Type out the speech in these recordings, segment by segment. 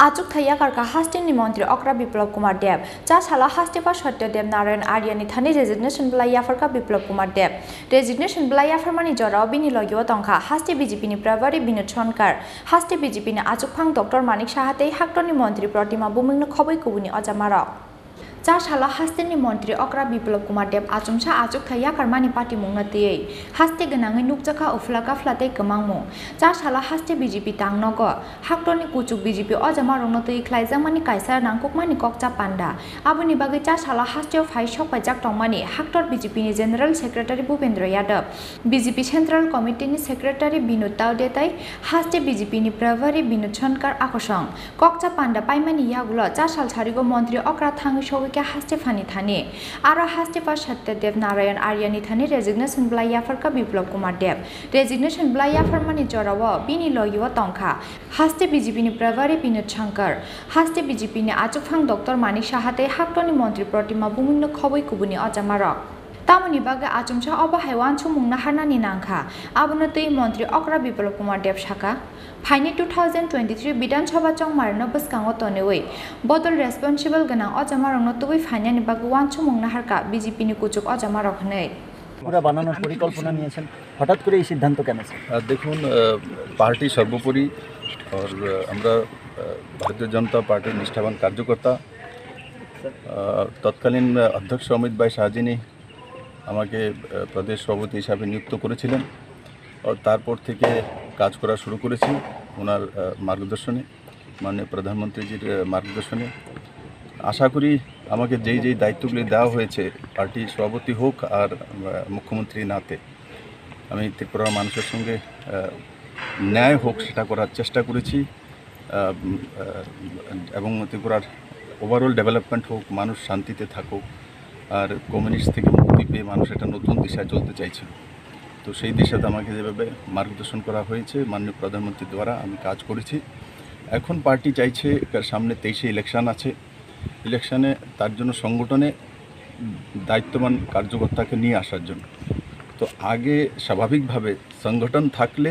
आचुक थैया कारका हास्टेनि मंत्री अक्रा विप्लव कुमार देव चा साला हास्टेपा सत्यदेव नारायण आर्यनि थानी रेजिग्नेशन ब्लाइयाफोरका विप्लव कुमार देव रेजिग्नेशन ब्लाइयाफोरमानि जराव बिनि लगियो तंखा हास्टे बीजेपीनि प्रभारी विनोद सोनकार हास्टे बीजेपीनि आचुकफां डॉक्टर मानिक साहाते हाक्टनि मंत्री प्रतिमा बुमिंनो खबै कुबुनि अजामारा चा साला हास्टेनि मंत्री अक्रा विप्लव कुमार देव आचुमसा आचुक थैया कारमानि पार्टी मुंगनतियै हास्टे गनाङै नुकजाखा उफ्ला गाफ्लातै गमांमु चा साला हास्टे बीजेपी तांनग हाक्टनि कुचुक बीजेपी अजामारंनतै ख्लाइजांमानि कायसा नांकुकमानि ककचा पान्डा आबुनि बागै चा साला हास्टेयाव फाइ सकपाइजाक तंमानि हाक्टर बीजेपीनि general secretary Bhupendra Yadav BJP central कमिटिनि सेक्रेटारि विनोद तावदेताई हास्टे बीजेपीनि प्रभारी विनोद सोनकार आकसं ककचा पान्डा पाइमानि यागुल चा साल सारिगो मंत्री अक्रा थाङै सौगै हास्टे फानी थाने आरो हास्टे पा सत्यदेव नारायण आर्यनि थाने रेजिग्नेशन ब्लाइयाफोरका विप्लव कुमार देव रेजिग्नेशन ब्लाइयाफोरमानि जराव बिनि लगियो तंखा हास्टे बीजेपीनि प्रभारी विनोद शंकर हास्टे बीजेपीनि आचुकफां डॉक्टर मानिक साहाते हाक्टनि मंत्री प्रतिमा बुमिंनो खबै कुबुनि अजामार तामुनि बागै आचुमसा अबाहाय वानसु मुंना हारनानि नांखा आबुनो तै मंत्री अक्रा विप्लव कुमार देव साका फाइनि 2023 विधानसभा चंमारनो बसकांगो तनेवै बदल रेसपन्सिबल गना अजामारंनो तुबै फाइनानि बागै वानसु मुंना हारका बीजेपीनि कुचुक अजामारक हनै পুরা বানানোর পরিকল্পনা নিয়েছেন হঠাৎ করে এই সিদ্ধান্ত কেন স্যার দেখুন পার্টি সর্বোপরি और আমরা ভারতীয় জনতা পার্টির নিষ্ঠাবান কার্যকর্তা তৎকালীন অধ্যক্ষ অমিত ভাই শাহজিনী আমাকে প্রদেশ সভাপতি হিসাবে নিযুক্ত করেছিলেন ও তারপর থেকে কাজ করা শুরু করেছি ওনার মার্গদর্শনে মাননীয় প্রধানমন্ত্রীজির মার্গদর্শনে আশা করি আমাকে যেই দায়িত্বগুলি দেওয়া হয়েছে পার্টি সভাপতি হোক আর মুখ্যমন্ত্রী নাতে আমি ত্রিপুরার মানুষের সঙ্গে ন্যায় হোক সেটা করার চেষ্টা করেছি এবং ত্রিপুরার ওভারঅল ডেভেলপমেন্ট হোক মানুষ শান্তিতে থাকুক আর কমিউনিস্ট থেকে মুক্তি পেয়ে মানুষ একটা নতুন দিশায় চলতে চাইছিল তো সেই দিশাতে আমাকে যেভাবে মার্গদর্শন করা হয়েছে মাননীয় প্রধানমন্ত্রীর দ্বারা আমি কাজ করেছি এখন পার্টি চাইছে সামনে 23 ইলেকশন আছে ইলেকশনে তার জন্য সংগঠনে দায়িত্ববান কার্যকর্তাকে নিয়ে আসার জন্য তো আগে স্বাভাবিকভাবে সংগঠন থাকলে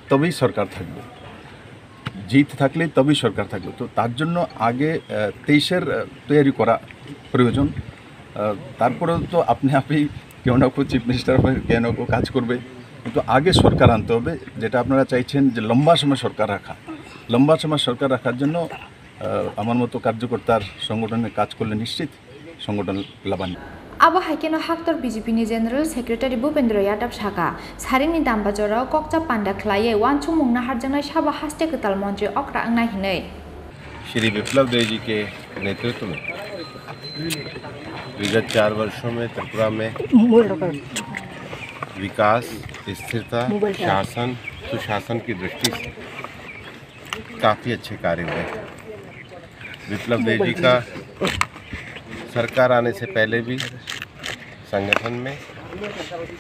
তবেই সরকার থাকবে জিত থাকলে তবেই সরকার থাকবে তো তার জন্য আগে 23-এর তৈরি করা প্রয়োজন তারপরে তো আপনি কেউ না কেউ চিফ মিনিস্টার হবে কেউ না কেউ কাজ করবে কিন্তু আগে সরকার আনতে হবে যেটা আপনারা চাইছেন যে লম্বা সময় সরকার রাখার জন্য আমার মতো কার্যকর্তার সংগঠনে কাজ করলে নিশ্চিত সংগঠন লাভান্বিত आबो हाइकेनो हाक्टर बीजेपीनि जनरल सेक्रेटारि भूपेन्द्र यादव साका सारिनि दामबाजराव ककचा पान्डा ख्लायै वानसु मुंना हारजनाय साबा हास्टे गताल मंत्री अक्रा अंगना हिनै श्री विप्लव देव जी के नेतृत्व में विगत 4 वर्षों में त्रिपुरा में विकास स्थिरता शासन सुशासन की दृष्टि से काफ़ी अच्छे कार्य हुए विप्लव देव जी का सरकार आने से पहले भी संगठन में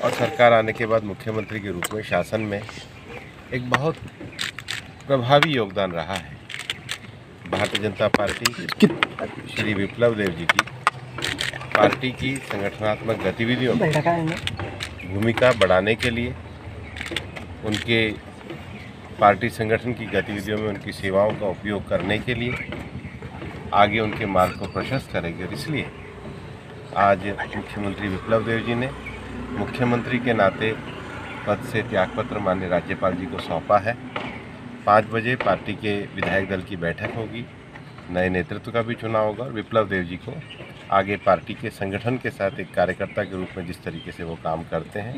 और सरकार आने के बाद मुख्यमंत्री के रूप में शासन में एक बहुत प्रभावी योगदान रहा है भारतीय जनता पार्टी श्री विप्लव देव जी की पार्टी की संगठनात्मक गतिविधियों में भूमिका बढ़ाने के लिए उनके पार्टी संगठन की गतिविधियों में उनकी सेवाओं का उपयोग करने के लिए आगे उनके मार्ग को प्रशस्त करेंगे और इसलिए आज मुख्यमंत्री विप्लव देव जी ने मुख्यमंत्री के नाते पद से त्यागपत्र माननीय राज्यपाल जी को सौंपा है 5 बजे पार्टी के विधायक दल की बैठक होगी नए नेतृत्व का भी चुनाव होगा और विप्लव देव जी को आगे पार्टी के संगठन के साथ एक कार्यकर्ता के रूप में जिस तरीके से वो काम करते हैं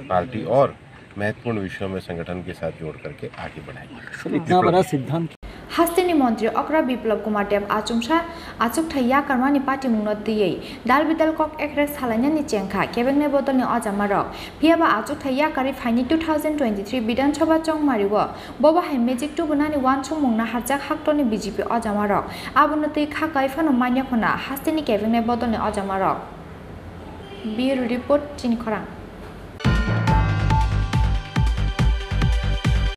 पार्टी और महत्वपूर्ण विषयों में संगठन के साथ जोड़ करके आगे बढ़ाएगी इतना बड़ा सिद्धांत हास्टेनि मंत्री अक्रा विप्लव कुमार देव आचुमसा आचुक थैया कारमानि पार्टी मुंगनतियै दाल बिदाल कक एकरेक सालायनानि चेंखा केबेंगने बदलनि अजामारक फियाबा आचुक थैया कारी फाइनि 2023 विधानसभा चंमारिव बबाहाय मेजिक टुबुनानि वानसु मुंना हारजाक हाक्टनि बीजेपी अजामारक आबुनतै खाकायफानो मान्यखना हास्टेनि केबेंगने बदलनि अजामारक ब्यूरो रिपोर्ट चिनखरां।